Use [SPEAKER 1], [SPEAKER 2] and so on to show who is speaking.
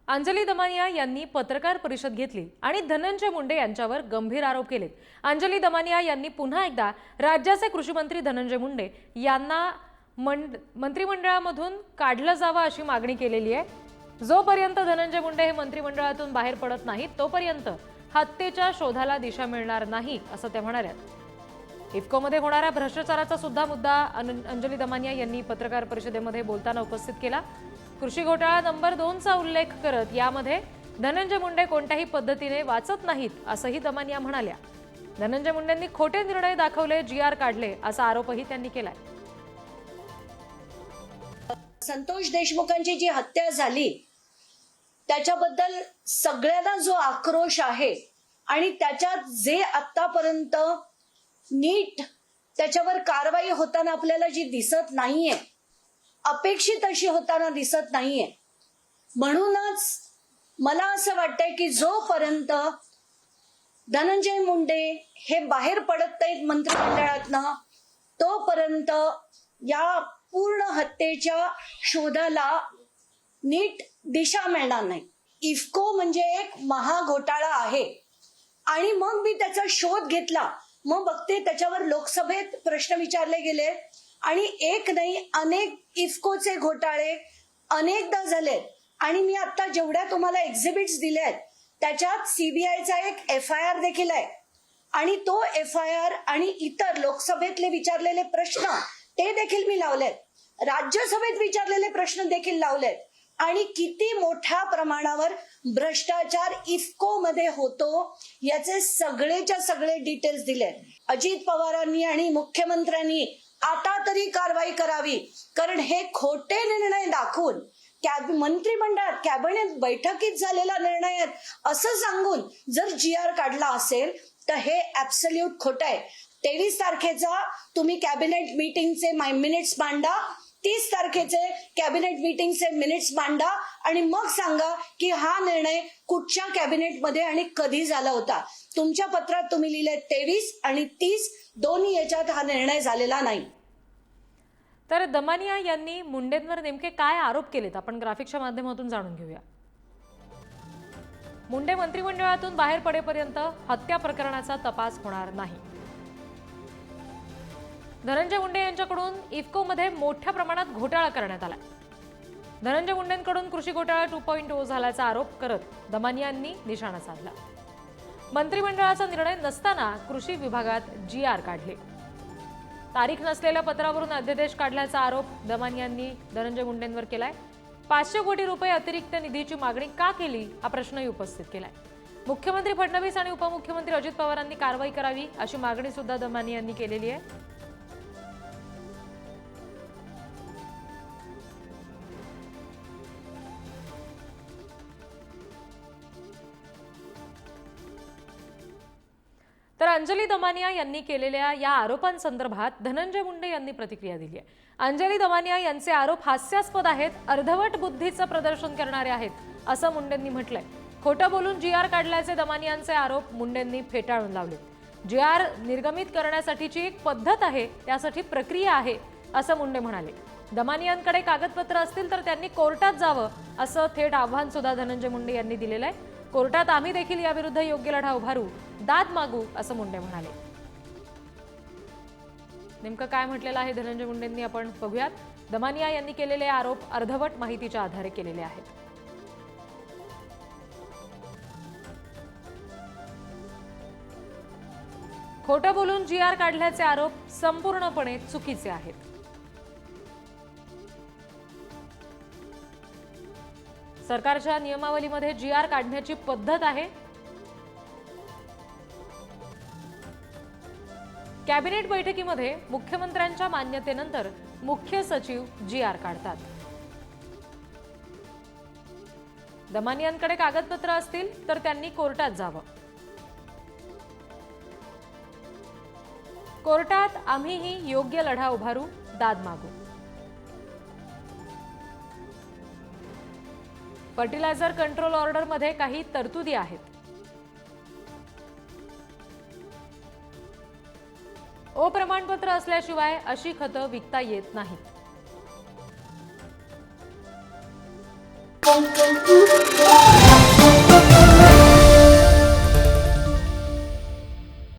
[SPEAKER 1] अंजली दमानिया यांनी पत्रकार परिषद घेतली आणि धनंजय मुंडे यांच्यावर गंभीर आरोप केले। अंजली दमानिया यांनी पुन्हा एकदा राज्याचे कृषी मंत्री धनंजय मुंडे यांना मंत्रिमंडळामधून काढलं जावं अशी मागणी केलेली आहे। जोपर्यंत धनंजय मुंडे हे मंत्रिमंडळातून बाहेर पडत नाहीत तोपर्यंत हत्येच्या शोधाला दिशा मिळणार नाही असं ते म्हणाले। इफ्कोमध्ये होणाऱ्या भ्रष्टाचाराचा सुद्धा मुद्दा अंजली दमानिया यांनी पत्रकार परिषदेमध्ये बोलताना उपस्थित केला। कृषी घोटाळा नंबर 2 चा उल्लेख करत यामध्ये धनंजय मुंडे कोणत्याही पद्धतीने वाचत नाहीत असंही दमानिया म्हणाल्या। धनंजय मुंडेंनी खोटे निर्णय दाखवले, जीआर काढले असा आरोपही त्यांनी केलाय।
[SPEAKER 2] संतोष देशमुखांची जी हत्या झाली त्याच्याबद्दल सगळ्यांना जो आक्रोश आहे आणि त्याच्यात जे आतापर्यंत नीट त्याच्यावर कारवाई होताना आपल्याला जी दिसत नाहीये, अपेक्षित अशी होताना दिसत नाहीये, म्हणूनच मला असं वाटतंय की जोपर्यंत धनंजय मुंडे हे बाहेर पडत नाहीत मंत्रिमंडळातनं तोपर्यंत या पूर्ण हत्येच्या शोधाला नीट दिशा मिळणार नाही। इफ्को म्हणजे एक महाघोटाळा आहे आणि मग मी त्याचा शोध घेतला, मग बघते त्याच्यावर लोकसभेत प्रश्न विचारले गेले आणि एक नाही अनेक इफ्कोचे घोटाळे अनेकदा झाले आणि मी आता जेवढ्या तुम्हाला एक्झिबिट्स दिले आहेत त्याच्यात सीबीआयचा एक FIR देखील आहे आणि तो FIR आणि इतर लोकसभेतले विचारलेले प्रश्न ते देखील मी लावलेत, राज्यसभेत विचारलेले प्रश्न देखील लावलेत आणि किती मोठ्या प्रमाणावर भ्रष्टाचार इफ्को मध्ये होतो याचे सगळेच्या सगळे डिटेल्स दिले। अजित पवारांनी आणि मुख्यमंत्र्यांनी आता तरी कारवाई करावी, कारण हे खोटे निर्णय दाखवून मंत्रिमंडळात कॅबिनेट बैठकीत झालेला निर्णय असं सांगून जर जीआर काढला असेल तर हे ऍब्सोल्यूट खोटं आहे। 23 तारखेचा तुम्ही कॅबिनेट मीटिंगचे मिनिट्स मांडा, 30 तारखेचे कॅबिनेट मीटिंगचे मिनिट्स मांडा आणि मग सांगा की हा निर्णय कुठच्या कॅबिनेटमध्ये आणि कधी झाला होता। तुमच्या पत्रात तुम्ही लिहिले 23 आणि 30 दोन्ही याच्यात हा निर्णय झालेला नाही।
[SPEAKER 1] तर दमानिया यांनी मुंडेंवर नेमके काय आरोप केलेत आपण ग्राफिक्सच्या माध्यमातून जाणून घेऊया। मुंडे मंत्रिमंडळातून बाहेर पडेपर्यंत हत्या प्रकरणाचा तपास होणार नाही। धनंजय मुंडे यांच्याकडून इफ्कोमध्ये मोठ्या प्रमाणात घोटाळा करण्यात आला। धनंजय मुंडेंकडून कृषी घोटाळा 2.0 झाल्याचा आरोप करत दमानियांनी निशाणा साधला। मंत्रिमंडळाचा निर्णय नसताना कृषी विभागात जीआर काढले। तारीख नसलेल्या पत्रावरून अध्यादेश काढल्याचा आरोप दमानियांनी धनंजय मुंडेंवर केलाय। 500 कोटी रुपये अतिरिक्त निधीची मागणी का केली हा प्रश्नही उपस्थित केलाय। मुख्यमंत्री फडणवीस आणि उपमुख्यमंत्री अजित पवारांनी कारवाई करावी अशी मागणी सुद्धा दमानियांनी केलेली आहे। तर अंजली दमानिया यांनी केलेल्या या आरोपांसंदर्भात धनंजय मुंडे यांनी प्रतिक्रिया दिली आहे। अंजली दमानिया यांचे आरोप हास्यास्पद आहेत, अर्धवट बुद्धीचं प्रदर्शन करणारे आहेत असं मुंडेंनी म्हटलंय। खोटं बोलून जीआर काढल्याचे दमानियांचे आरोप मुंडेंनी फेटाळून लावले। जीआर निर्गमित करण्यासाठीची एक पद्धत आहे, त्यासाठी प्रक्रिया आहे असं मुंडे म्हणाले। दमानियांकडे कागदपत्र असतील तर त्यांनी कोर्टात जावं असं थेट आव्हान सुद्धा धनंजय मुंडे यांनी दिलेलं आहे। कोर्टात आम्ही देखील याविरुद्ध योग्य लढा उभारू, दाद मागू असं मुंडे म्हणाले। नेमकं काय म्हटलेलं आहे धनंजय मुंडेंनी आपण बघूयात। दमानिया यांनी केलेले आरोप अर्धवट माहितीच्या आधारे केलेले आहेत। खोटं बोलून जीआर काढल्याचे आरोप संपूर्णपणे चुकीचे आहेत। सरकारच्या नियमावलीमध्ये जीआर काढण्याची पद्धत आहे। कॅबिनेट बैठकीमध्ये मुख्यमंत्र्यांच्या मान्यतेनंतर मुख्य सचिव जीआर काढतात। दमानियांकडे कागदपत्र असतील तर त्यांनी कोर्टात जावं। कोर्टात आम्हीही योग्य लढा उभारू, दाद मागू। फर्टिलायझर कंट्रोल ऑर्डर मध्ये काही तरतुदी आहेत। प्रमाणपत्र असल्याशिवाय अशी खतं विकता येत नाहीत।